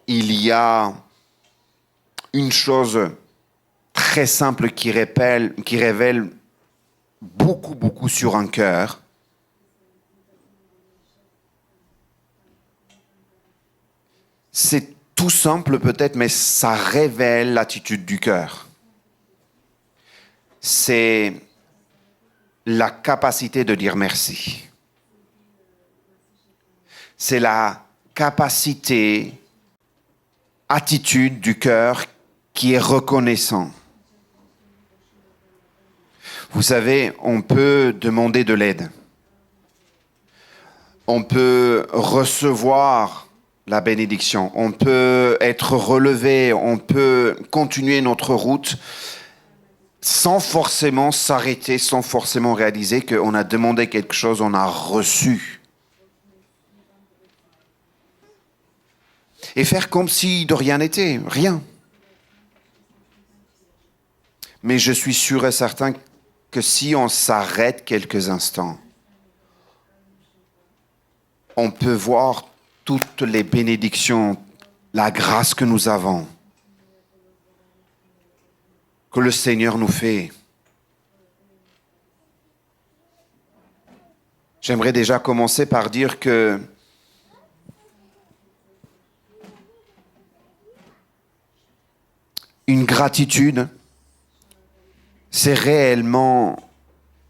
il y a une chose très simple qui révèle beaucoup sur un cœur. C'est tout simple peut-être, mais ça révèle l'attitude du cœur. C'est la capacité de dire merci. C'est la capacité, attitude du cœur qui est reconnaissant. Vous savez, on peut demander de l'aide. On peut recevoir la bénédiction. On peut être relevé. On peut continuer notre route sans forcément s'arrêter, sans forcément réaliser qu'on a demandé quelque chose, on a reçu. Et faire comme si de rien n'était, rien. Mais je suis sûr et certain que si on s'arrête quelques instants, on peut voir toutes les bénédictions, la grâce que nous avons, que le Seigneur nous fait. J'aimerais déjà commencer par dire que une gratitude, c'est réellement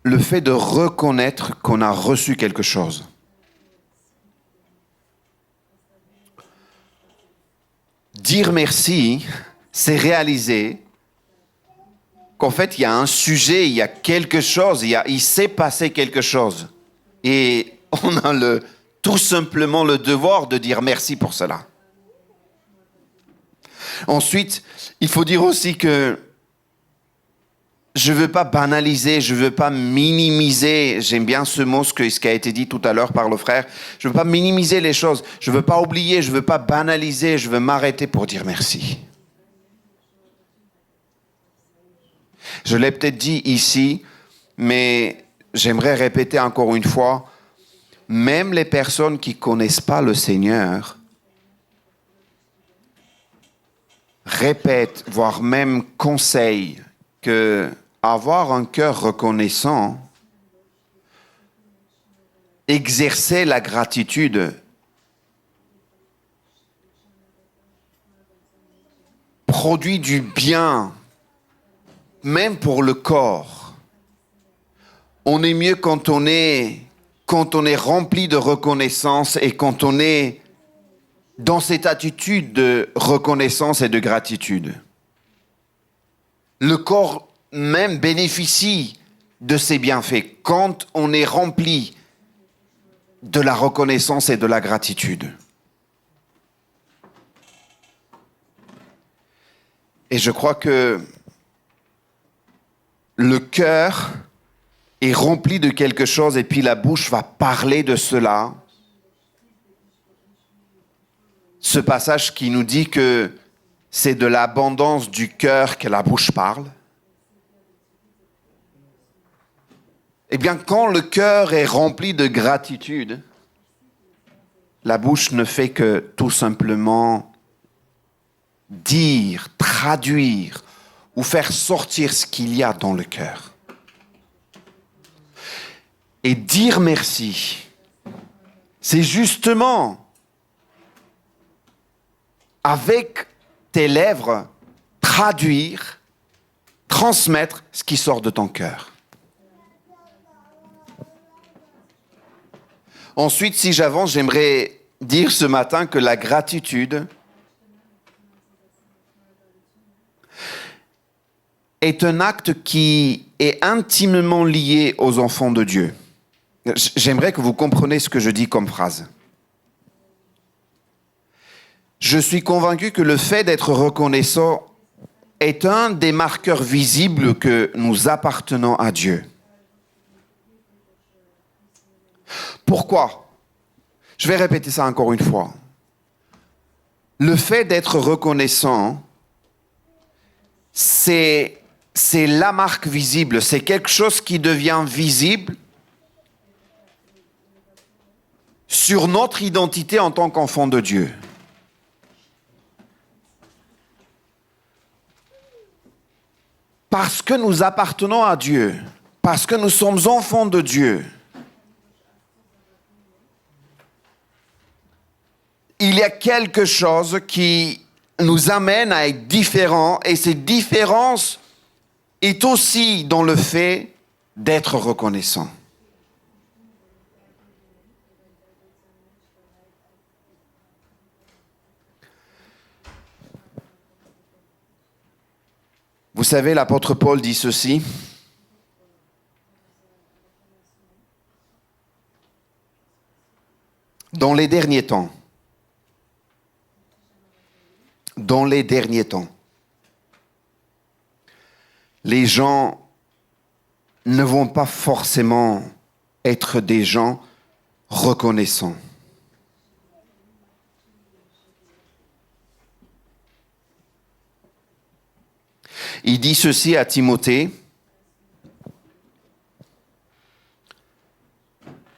le fait de reconnaître qu'on a reçu quelque chose. Dire merci, c'est réaliser qu'en fait, il y a un sujet, il y a quelque chose, il s'est passé quelque chose. Et on a tout simplement le devoir de dire merci pour cela. Ensuite, il faut dire aussi que je ne veux pas banaliser, je ne veux pas minimiser, j'aime bien ce mot, ce qui a été dit tout à l'heure par le frère, je ne veux pas minimiser les choses, je ne veux pas oublier, je ne veux pas banaliser, je veux m'arrêter pour dire merci. Je l'ai peut-être dit ici, mais j'aimerais répéter encore une fois, même les personnes qui ne connaissent pas le Seigneur répètent, voire même conseillent que avoir un cœur reconnaissant, exercer la gratitude, produit du bien, même pour le corps. On est mieux quand on est rempli de reconnaissance et quand on est dans cette attitude de reconnaissance et de gratitude. Le corps même bénéficie de ces bienfaits quand on est rempli de la reconnaissance et de la gratitude. Et je crois que le cœur est rempli de quelque chose et puis la bouche va parler de cela. Ce passage qui nous dit que c'est de l'abondance du cœur que la bouche parle. Eh bien, quand le cœur est rempli de gratitude, la bouche ne fait que tout simplement dire, traduire ou faire sortir ce qu'il y a dans le cœur. Et dire merci, c'est justement avec tes lèvres, traduire, transmettre ce qui sort de ton cœur. Ensuite, si j'avance, j'aimerais dire ce matin que la gratitude est un acte qui est intimement lié aux enfants de Dieu. J'aimerais que vous compreniez ce que je dis comme phrase. Je suis convaincu que le fait d'être reconnaissant est un des marqueurs visibles que nous appartenons à Dieu. Pourquoi ? Je vais répéter ça encore une fois. Le fait d'être reconnaissant, c'est la marque visible, c'est quelque chose qui devient visible sur notre identité en tant qu'enfant de Dieu. parce que nous appartenons à Dieu, parce que nous sommes enfants de Dieu, il y a quelque chose qui nous amène à être différents, et cette différence est aussi dans le fait d'être reconnaissant. Vous savez, l'apôtre Paul dit ceci. Dans les derniers temps, les gens ne vont pas forcément être des gens reconnaissants. Il dit ceci à Timothée.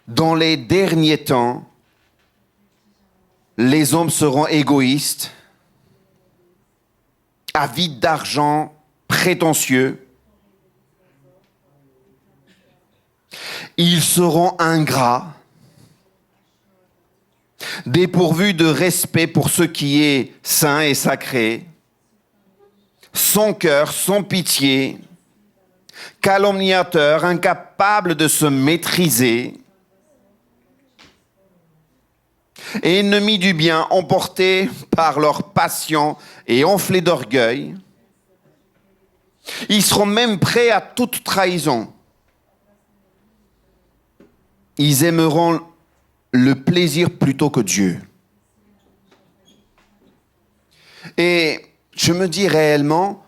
Dans les derniers temps, les hommes seront égoïstes, avides d'argent, prétentieux. Ils seront ingrats, dépourvus de respect pour ce qui est saint et sacré, sans cœur, sans pitié, calomniateurs, incapables de se maîtriser, ennemis du bien, emportés par leur passion et enflés d'orgueil. Ils seront même prêts à toute trahison. Ils aimeront le plaisir plutôt que Dieu. Et je me dis réellement,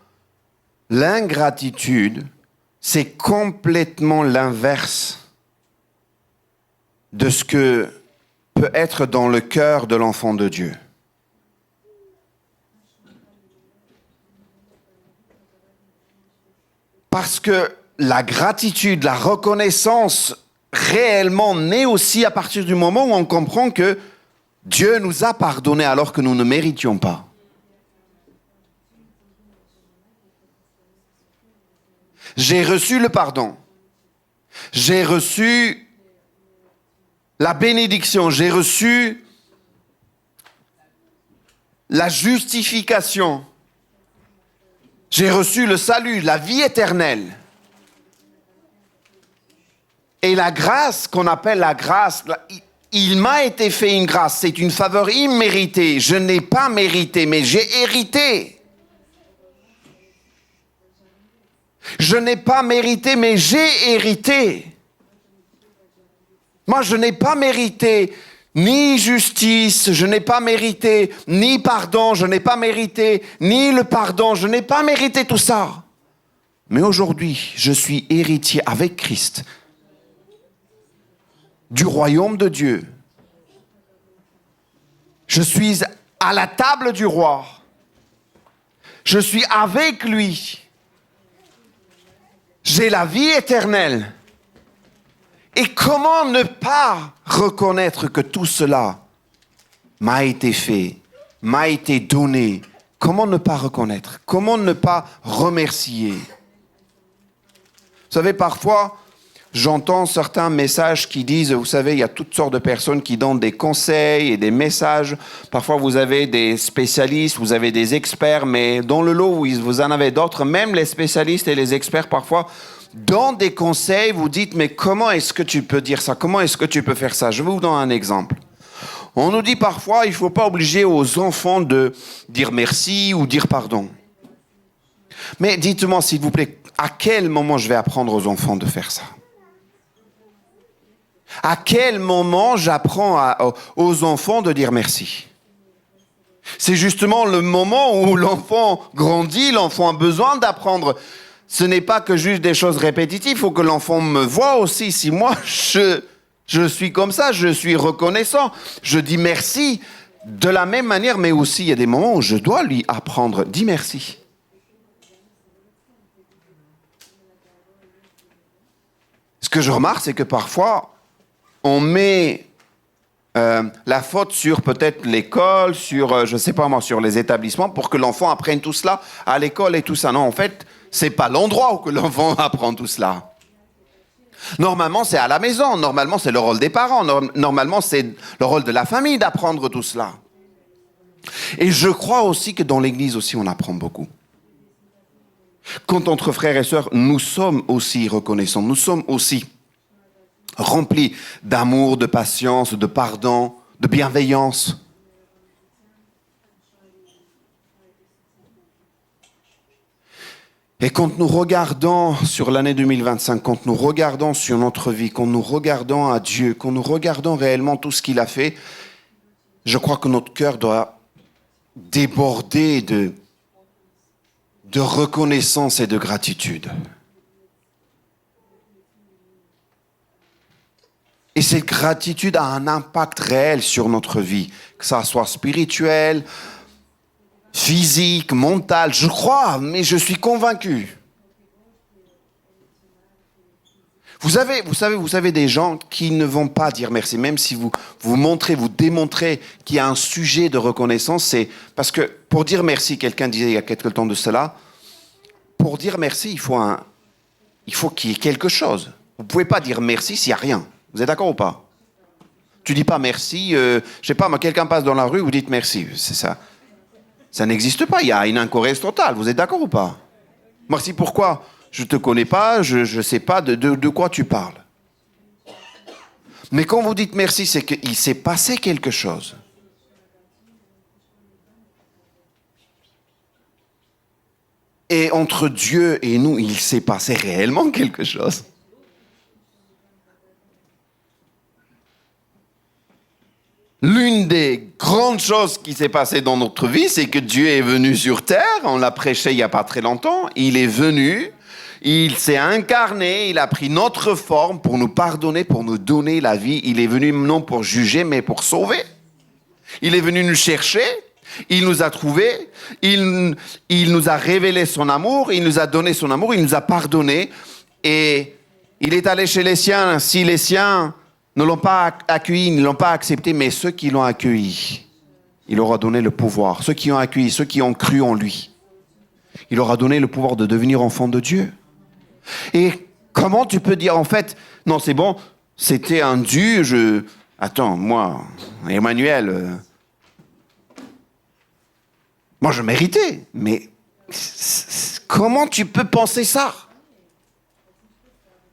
l'ingratitude, c'est complètement l'inverse de ce que peut être dans le cœur de l'enfant de Dieu. Parce que la gratitude, la reconnaissance réellement naît aussi à partir du moment où on comprend que Dieu nous a pardonné alors que nous ne méritions pas. J'ai reçu le pardon. J'ai reçu la bénédiction. J'ai reçu la justification. J'ai reçu le salut, la vie éternelle. Et la grâce qu'on appelle la grâce, il m'a été fait une grâce. C'est une faveur imméritée. Je n'ai pas mérité, mais j'ai hérité. Je n'ai pas mérité, mais j'ai hérité. Moi, je n'ai pas mérité ni justice, je n'ai pas mérité ni pardon, je n'ai pas mérité ni le pardon, je n'ai pas mérité tout ça. Mais aujourd'hui, je suis héritier avec Christ du royaume de Dieu. Je suis à la table du roi. Je suis avec lui. J'ai la vie éternelle. Et comment ne pas reconnaître que tout cela m'a été fait, m'a été donné? Comment ne pas reconnaître? Comment ne pas remercier? Vous savez, parfois, j'entends certains messages qui disent, vous savez, il y a toutes sortes de personnes qui donnent des conseils et des messages. Parfois, vous avez des spécialistes, vous avez des experts, mais dans le lot, vous en avez d'autres. Même les spécialistes et les experts, parfois, donnent des conseils. Vous dites, mais comment est-ce que tu peux dire ça? Comment est-ce que tu peux faire ça? Je vais vous donner un exemple. On nous dit parfois, il ne faut pas obliger aux enfants de dire merci ou dire pardon. Mais dites-moi, s'il vous plaît, à quel moment je vais apprendre aux enfants de faire ça? À quel moment j'apprends aux enfants de dire merci? C'est justement le moment où l'enfant grandit, l'enfant a besoin d'apprendre. Ce n'est pas que juste des choses répétitives, il faut que l'enfant me voie aussi. Si moi, je suis comme ça, je suis reconnaissant, je dis merci de la même manière, mais aussi il y a des moments où je dois lui apprendre, dis merci. Ce que je remarque, c'est que parfois, on met la faute sur peut-être l'école, sur, je sais pas moi, sur les établissements, pour que l'enfant apprenne tout cela à l'école et tout ça. Non, en fait, c'est pas l'endroit où que l'enfant apprend tout cela. Normalement, c'est à la maison. Normalement, c'est le rôle des parents. Normalement, c'est le rôle de la famille d'apprendre tout cela. Et je crois aussi que dans l'Église aussi, on apprend beaucoup. Quand entre frères et sœurs, nous sommes aussi reconnaissants. Nous sommes aussi remplis d'amour, de patience, de pardon, de bienveillance. Et quand nous regardons sur l'année 2025, quand nous regardons sur notre vie, quand nous regardons à Dieu, quand nous regardons réellement tout ce qu'il a fait, je crois que notre cœur doit déborder de reconnaissance et de gratitude. Et cette gratitude a un impact réel sur notre vie, que ça soit spirituel, physique, mental, je crois, mais je suis convaincu. Vous savez des gens qui ne vont pas dire merci, même si vous démontrez qu'il y a un sujet de reconnaissance, c'est parce que pour dire merci, quelqu'un disait il y a quelque temps de cela, pour dire merci, il faut qu'il y ait quelque chose. Vous ne pouvez pas dire merci s'il n'y a rien. Vous êtes d'accord ou pas? Tu dis pas merci, je sais pas, quelqu'un passe dans la rue, vous dites merci, c'est ça. Ça n'existe pas, il y a une incohérence totale, vous êtes d'accord ou pas? Merci pourquoi? Je ne te connais pas, je ne sais pas de quoi tu parles. Mais quand vous dites merci, c'est qu'il s'est passé quelque chose. Et entre Dieu et nous, il s'est passé réellement quelque chose. L'une des grandes choses qui s'est passée dans notre vie, c'est que Dieu est venu sur terre. On l'a prêché il n'y a pas très longtemps. Il est venu, il s'est incarné, il a pris notre forme pour nous pardonner, pour nous donner la vie. Il est venu non pour juger, mais pour sauver. Il est venu nous chercher, il nous a trouvés, il nous a révélé son amour, il nous a donné son amour, il nous a pardonné. Et il est allé chez les siens. Si les siens ne l'ont pas accueilli, ne l'ont pas accepté, mais ceux qui l'ont accueilli, il leur a donné le pouvoir. Ceux qui ont accueilli, ceux qui ont cru en lui, il leur a donné le pouvoir de devenir enfants de Dieu. Et comment tu peux dire, en fait, non, c'est bon, c'était un dû, Attends, moi, Emmanuel, moi je méritais, mais comment tu peux penser ça?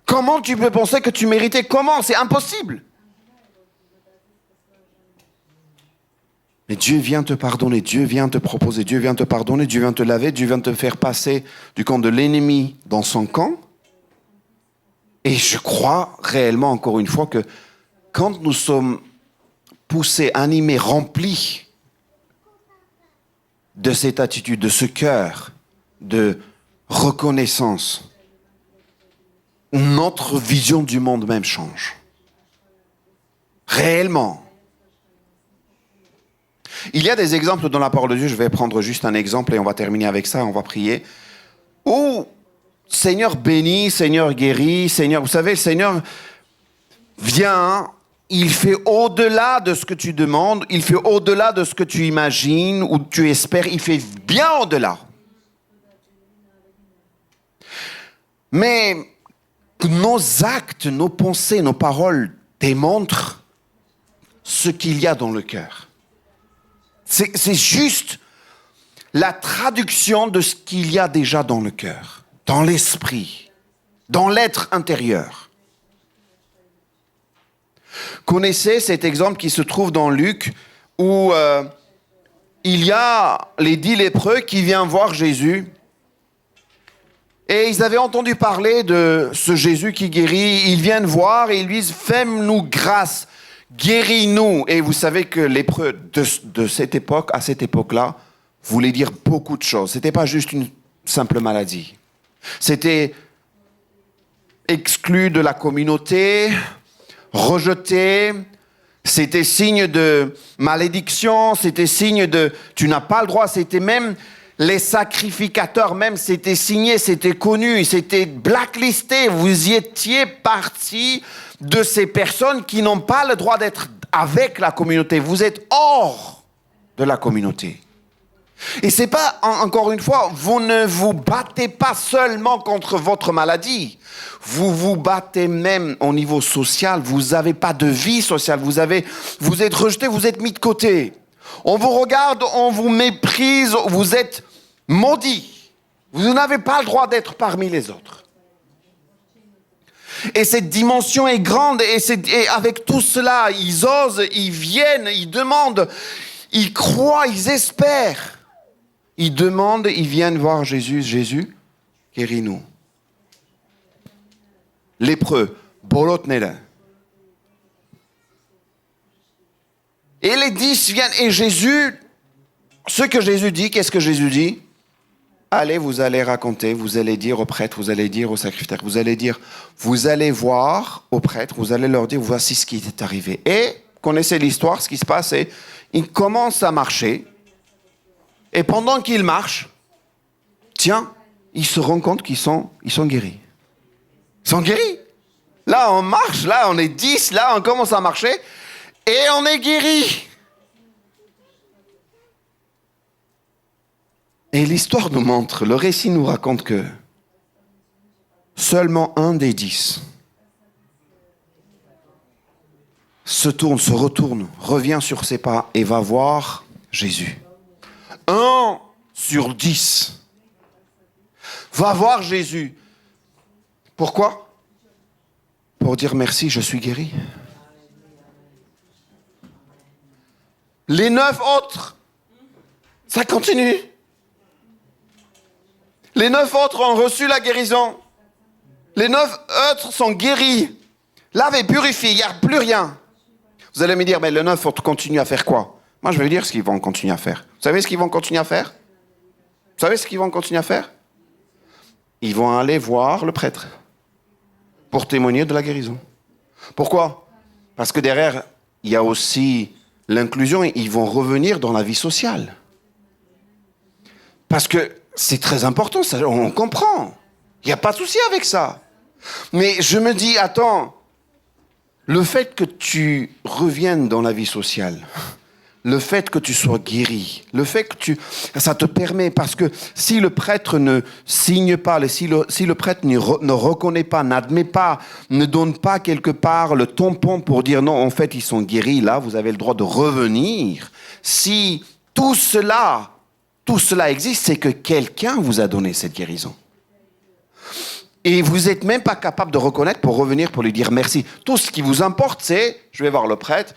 Comment tu peux penser que tu méritais? Comment? C'est impossible. Mais Dieu vient te pardonner, Dieu vient te proposer, Dieu vient te pardonner, Dieu vient te laver, Dieu vient te faire passer du camp de l'ennemi dans son camp. Et je crois réellement, encore une fois, que quand nous sommes poussés, animés, remplis de cette attitude, de ce cœur de reconnaissance, notre vision du monde même change. Réellement. Il y a des exemples dans la parole de Dieu, je vais prendre juste un exemple et on va terminer avec ça, on va prier. Où Seigneur bénit, Seigneur guérit, Seigneur, vous savez, le Seigneur vient, il fait au-delà de ce que tu demandes, il fait au-delà de ce que tu imagines ou tu espères, il fait bien au-delà. Mais que nos actes, nos pensées, nos paroles démontrent ce qu'il y a dans le cœur. C'est juste la traduction de ce qu'il y a déjà dans le cœur, dans l'esprit, dans l'être intérieur. Connaissez cet exemple qui se trouve dans Luc où il y a les 10 lépreux qui viennent voir Jésus. Et ils avaient entendu parler de ce Jésus qui guérit. Ils viennent voir et ils lui disent « Fais-nous grâce, guéris-nous ». Et vous savez que lépreux de cette époque, à cette époque-là, voulait dire beaucoup de choses. Ce n'était pas juste une simple maladie. C'était exclu de la communauté, rejeté. C'était signe de malédiction, c'était signe de « tu n'as pas le droit ». C'était même... Les sacrificateurs même, c'était signé, c'était connu, c'était blacklisté. Vous y étiez partie de ces personnes qui n'ont pas le droit d'être avec la communauté, vous êtes hors de la communauté. Et c'est pas, encore une fois, vous ne vous battez pas seulement contre votre maladie. Vous vous battez même au niveau social. Vous n'avez pas de vie sociale. Vous êtes rejeté, vous êtes mis de côté. On vous regarde, on vous méprise, vous êtes maudit. Vous n'avez pas le droit d'être parmi les autres. Et cette dimension est grande, et avec tout cela, ils osent, ils viennent, ils demandent, ils croient, ils espèrent. Ils demandent, ils viennent voir Jésus. Jésus, guéris-nous. Lépreux, bolotnele. Et les 10 viennent, et Jésus, ce que Jésus dit, qu'est-ce que Jésus dit? Allez, vous allez raconter, vous allez dire aux prêtres, vous allez dire aux sacrificateurs, vous allez voir aux prêtres, vous allez leur dire, voici ce qui est arrivé. Et, connaissez l'histoire, ce qui se passe, c'est, ils commencent à marcher, et pendant qu'ils marchent, tiens, ils se rendent compte qu'ils sont guéris. Ils sont guéris. Là, on marche, là, on est 10, là, on commence à marcher, et on est guéris. Et l'histoire nous montre, le récit nous raconte que seulement un des 10 se retourne, revient sur ses pas et va voir Jésus. 1 sur 10 va voir Jésus. Pourquoi? Pour dire merci, je suis guéri. Les 9 autres, ça continue. Les 9 autres ont reçu la guérison. Les 9 autres sont guéris. Lavés, purifiés, il n'y a plus rien. Vous allez me dire, mais les 9 autres continuent à faire quoi? Moi, je vais vous dire ce qu'ils vont continuer à faire. Vous savez ce qu'ils vont continuer à faire? Vous savez ce qu'ils vont continuer à faire? Ils vont aller voir le prêtre pour témoigner de la guérison. Pourquoi? Parce que derrière, il y a aussi l'inclusion et ils vont revenir dans la vie sociale. Parce que c'est très important, ça, on comprend. Il n'y a pas de souci avec ça. Mais je me dis, attends, le fait que tu reviennes dans la vie sociale, le fait que tu sois guéri, le fait que ça te permet, parce que si le prêtre ne signe pas, si le prêtre ne reconnaît pas, n'admet pas, ne donne pas quelque part le tampon pour dire non, en fait, ils sont guéris, là, vous avez le droit de revenir. Si tout cela existe, c'est que quelqu'un vous a donné cette guérison. Et vous n'êtes même pas capable de reconnaître pour revenir, pour lui dire merci. Tout ce qui vous importe, c'est, je vais voir le prêtre,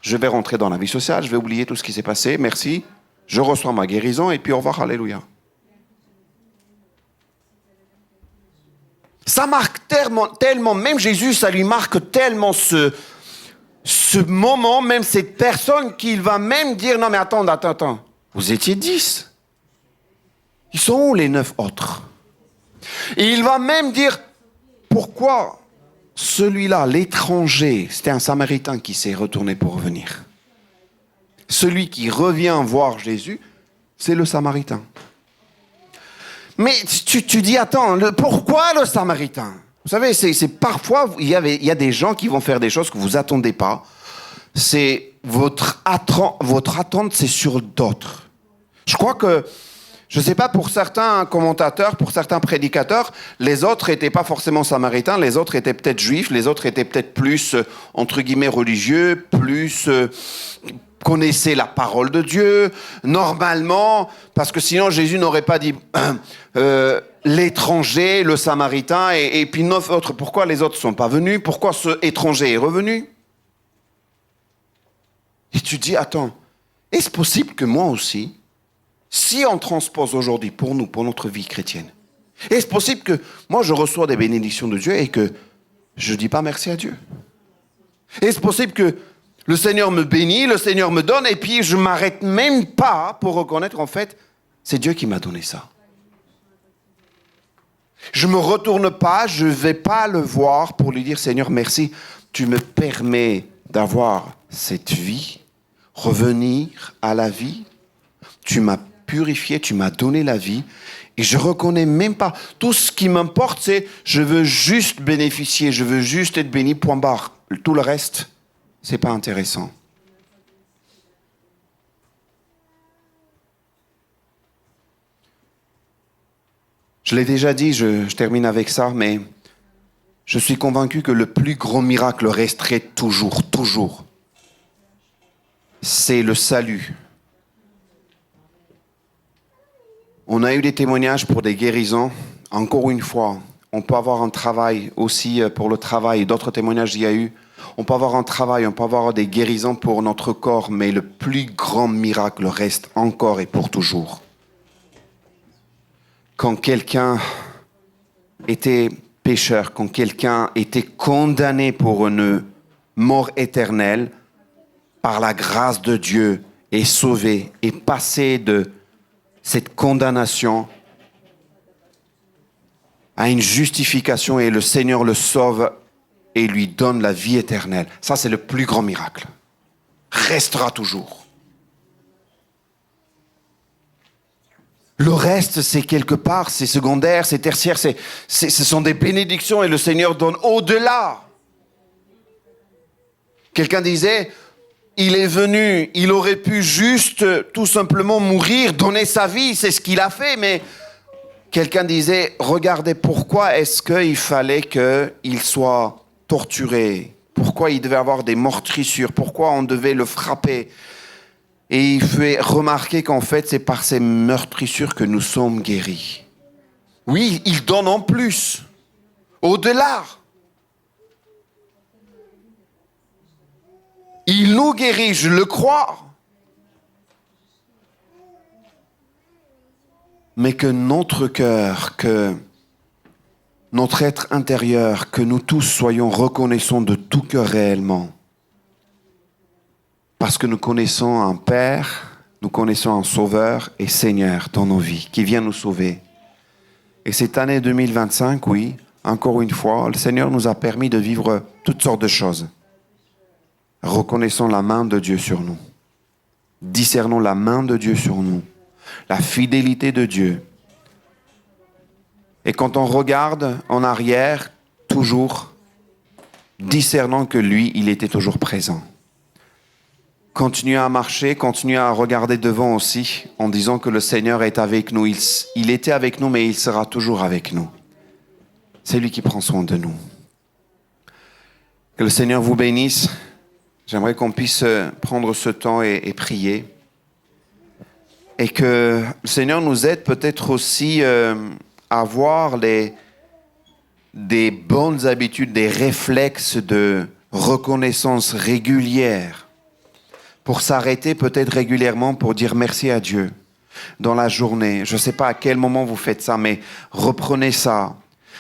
je vais rentrer dans la vie sociale, je vais oublier tout ce qui s'est passé, merci, je reçois ma guérison, et puis au revoir, alléluia. Ça marque tellement, même Jésus, ça lui marque tellement ce moment, même cette personne, qu'il va même dire, non mais attends, vous étiez 10. Ils sont où les 9 autres? Et il va même dire, pourquoi celui-là, l'étranger, c'était un Samaritain qui s'est retourné pour revenir. Celui qui revient voir Jésus, c'est le Samaritain. Mais tu dis, attends, pourquoi le Samaritain? Vous savez, c'est parfois, il y a des gens qui vont faire des choses que vous attendez pas. C'est votre attente, c'est sur d'autres. Je crois que, je ne sais pas, pour certains commentateurs, pour certains prédicateurs, les autres n'étaient pas forcément samaritains, les autres étaient peut-être juifs, les autres étaient peut-être plus, entre guillemets, religieux, plus connaissaient la parole de Dieu, normalement, parce que sinon Jésus n'aurait pas dit l'étranger, le samaritain, et puis 9 autres. Pourquoi les autres ne sont pas venus? Pourquoi ce étranger est revenu? Et tu dis, attends, est-ce possible que moi aussi, si on transpose aujourd'hui pour nous, pour notre vie chrétienne, est-ce possible que moi je reçois des bénédictions de Dieu et que je ne dis pas merci à Dieu? Est-ce possible que le Seigneur me bénit, le Seigneur me donne et puis je ne m'arrête même pas pour reconnaître en fait, c'est Dieu qui m'a donné ça. Je ne me retourne pas, je ne vais pas le voir pour lui dire Seigneur merci, tu me permets d'avoir cette vie, revenir à la vie, tu m'as purifié, tu m'as donné la vie, et je reconnais même pas. Tout ce qui m'importe, c'est je veux juste bénéficier, je veux juste être béni, point barre. Tout le reste, c'est pas intéressant. Je l'ai déjà dit, je termine avec ça, mais je suis convaincu que le plus grand miracle resterait toujours. C'est le salut. On a eu des témoignages pour des guérisons. Encore une fois, on peut avoir un travail aussi pour le travail. D'autres témoignages il y a eu. On peut avoir un travail, on peut avoir des guérisons pour notre corps, mais le plus grand miracle reste encore et pour toujours. Quand quelqu'un était pécheur, quand quelqu'un était condamné pour une mort éternelle, par la grâce de Dieu, est sauvé, est passé de cette condamnation à une justification et le Seigneur le sauve et lui donne la vie éternelle. Ça, c'est le plus grand miracle. Restera toujours. Le reste, c'est quelque part, c'est secondaire, c'est tertiaire, ce sont des bénédictions et le Seigneur donne au-delà. Quelqu'un disait, il est venu, il aurait pu juste tout simplement mourir, donner sa vie, c'est ce qu'il a fait, mais quelqu'un disait, regardez pourquoi est-ce qu'il fallait qu'il soit torturé, pourquoi il devait avoir des meurtrissures, pourquoi on devait le frapper. Et il fait remarquer qu'en fait, c'est par ces meurtrissures que nous sommes guéris. Oui, il donne en plus, au-delà. Il nous guérit, je le crois. Mais que notre cœur, que notre être intérieur, que nous tous soyons reconnaissants de tout cœur réellement. Parce que nous connaissons un Père, nous connaissons un Sauveur et Seigneur dans nos vies, qui vient nous sauver. Et cette année 2025, oui, encore une fois, le Seigneur nous a permis de vivre toutes sortes de choses. Reconnaissons la main de Dieu sur nous. Discernons la main de Dieu sur nous. La fidélité de Dieu. Et quand on regarde en arrière, toujours, discernons que lui, il était toujours présent. Continuez à marcher, continuez à regarder devant aussi, en disant que le Seigneur est avec nous. Il était avec nous, mais il sera toujours avec nous. C'est lui qui prend soin de nous. Que le Seigneur vous bénisse. J'aimerais qu'on puisse prendre ce temps et prier. Et que le Seigneur nous aide peut-être aussi à avoir des bonnes habitudes, des réflexes de reconnaissance régulière. Pour s'arrêter peut-être régulièrement pour dire merci à Dieu dans la journée. Je ne sais pas à quel moment vous faites ça, mais reprenez ça.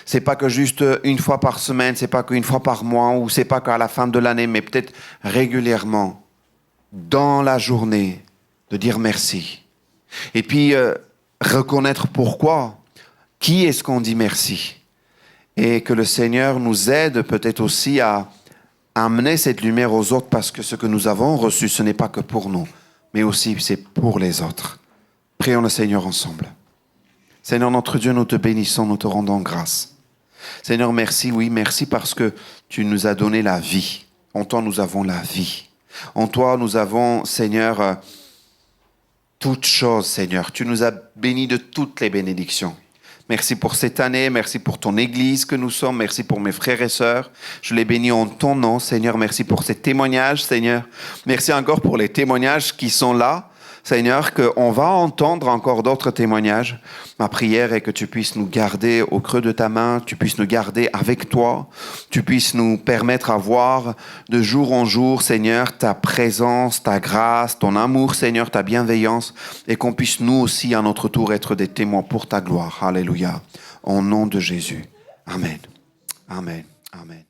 C'est pas que juste une fois par semaine, c'est pas qu'une fois par mois, ou c'est pas qu'à la fin de l'année, mais peut-être régulièrement, dans la journée, de dire merci. Et puis, reconnaître pourquoi. Qui est-ce qu'on dit merci? Et que le Seigneur nous aide peut-être aussi à amener cette lumière aux autres, parce que ce que nous avons reçu, ce n'est pas que pour nous, mais aussi c'est pour les autres. Prions le Seigneur ensemble. Seigneur notre Dieu, nous te bénissons, nous te rendons grâce. Seigneur, merci, oui, merci parce que tu nous as donné la vie. En toi, nous avons la vie. En toi, nous avons, Seigneur, toutes choses, Seigneur. Tu nous as bénis de toutes les bénédictions. Merci pour cette année, merci pour ton Église que nous sommes, merci pour mes frères et sœurs. Je les bénis en ton nom, Seigneur. Merci pour ces témoignages, Seigneur. Merci encore pour les témoignages qui sont là, Seigneur, qu'on va entendre encore d'autres témoignages. Ma prière est que tu puisses nous garder au creux de ta main, tu puisses nous garder avec toi, tu puisses nous permettre à voir de jour en jour, Seigneur, ta présence, ta grâce, ton amour, Seigneur, ta bienveillance, et qu'on puisse nous aussi, à notre tour, être des témoins pour ta gloire. Alléluia. Au nom de Jésus. Amen. Amen. Amen.